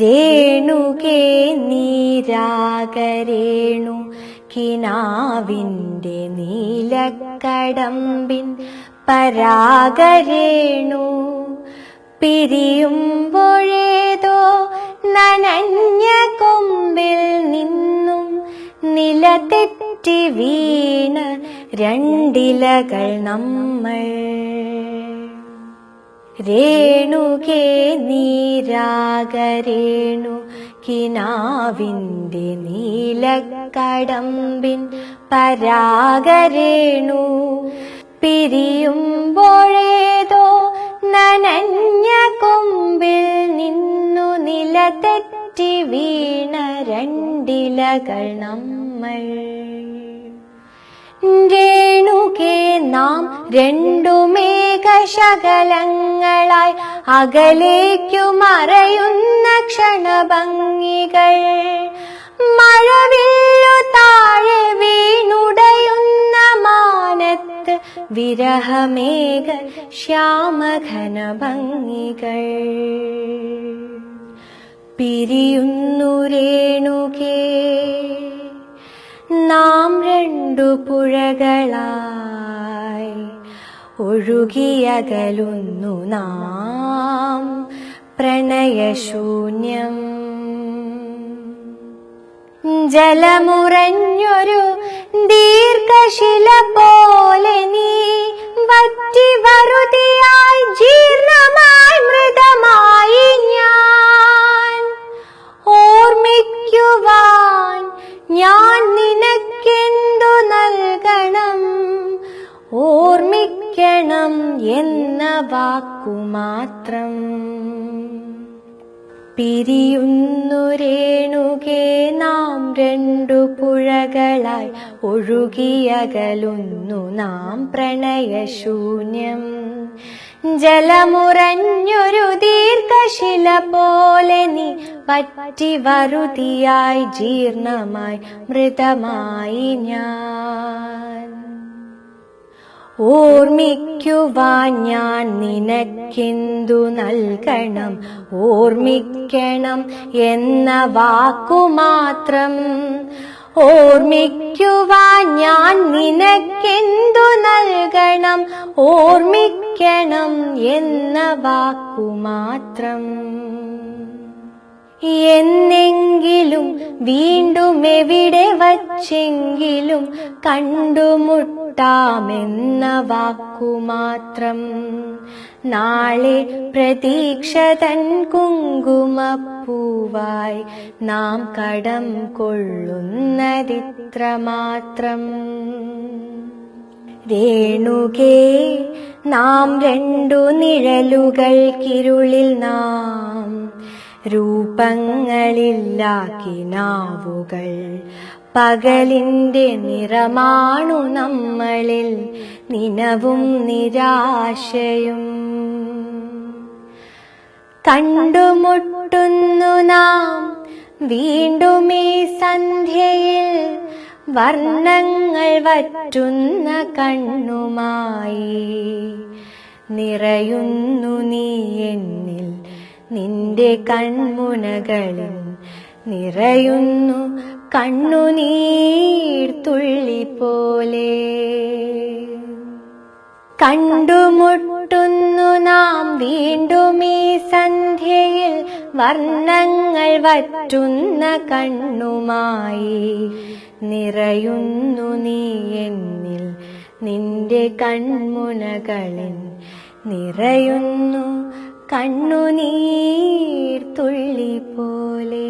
രേണുകേ നീരാഗരേണു കിനാവിൻ്റെ നീലക്കടമ്പിൻ പരാഗരേണു പിരിയുമ്പോഴേതോ നനഞ്ഞ കൊമ്പിൽ നിന്നും നിലതെറ്റി വീണ രണ്ടിലകൾ നമ്മൾ. രേണുകേ നീരാഗരേണു കിനാവിൻ്റെ നീലക്കടമ്പിൻ പരാഗരേണു പിരിയുമ്പോഴേതോ നനഞ്ഞ കൊമ്പിൽ നിന്നു നിലതെറ്റി വീണ രണ്ടിലകൾ നമ്മൾ. രേണുകേ നാം രണ്ടു മേഘശകലങ്ങളായി അകലേക്കു മറയുന്ന ക്ഷണഭംഗികൾ. മഴവില്ലു താഴെ വീണുടയുന്ന മാനത്ത് വിരഹമേഘ ശ്യാമഘന ഭംഗികൾ. പിരിയുന്നു രേണുകേ നാം രണ്ടു പുഴകളായി ഒഴുകിയകലുന്നു നാം പ്രണയശൂന്യം. ജലമുറഞ്ഞൊരു ദീർഘശില പോലെ നീ വറ്റി വറുതിയായി ജീർണമായി മൃതമായി ഞാൻ. ഓർമ്മിക്കുവാൻ ഞാൻ നിനക്കെന്തു നൽകണം, ഓർമ്മിക്കണം എന്ന വാക്കുമാത്രം. പിരിയുന്നു രേണുകേ നാം രണ്ടു പുഴകളായി ഒഴുകിയകലുന്നു നാം പ്രണയശൂന്യം. ജലമുറഞ്ഞൊരു ദീർഘശില പോലെ നീ പറ്റി വറുതിയായി ജീർണമായി മൃതമായി ഞാൻ. ഓർമ്മിക്കുവാൻ ഞാൻ നിനക്കെന്തു നൽകണം, ഓർമ്മിക്കണം എന്ന വാക്കുമാത്രം. ഓർമ്മിക്കുവാൻ ഞാൻ നിനക്കെന്തു നൽകണം, ഓർമ്മിക്കണം എന്ന വാക്കുമാത്രം. എന്നെങ്കിലും വീണ്ടും എവിടെ വച്ചെങ്കിലും കണ്ടുമുട്ടാമെന്ന വാക്കുമാത്രം. നാളെ പ്രതീക്ഷ തൻ കുങ്കുമപ്പൂവായി നാം കടം കൊള്ളുന്നതിത്ര മാത്രം. രേണുകേ നാം രണ്ടു നിഴലുകൾക്കിരുളിൽ നാം രൂപങ്ങളില്ലാക്കിനാവുകൾ. പകലിന്റെ നിറമാണു നമ്മളിൽ നിനവും നിരാശയും. കണ്ടുമുട്ടുന്നു നാം വീണ്ടും ഈ സന്ധ്യയിൽ വർണ്ണങ്ങൾ വറ്റുന്ന കണ്ണുമായി. നിറയുന്നു നീ എന്നിൽ നിന്റെ കൺമുനകളിൽ, നിറയുന്നു കണ്ണുനീർത്തുള്ളി പോലെ. കണ്ടുമുട്ടുന്നു നാം വീണ്ടും ഈ സന്ധ്യയിൽ വർണ്ണങ്ങൾ വറ്റുന്ന കണ്ണുമായി. നിറയുന്നു നീ എന്നിൽ നിന്റെ കൺമുനകളിൽ, നിറയുന്നു കണ്ണുനീർത്തുള്ളി പോലെ.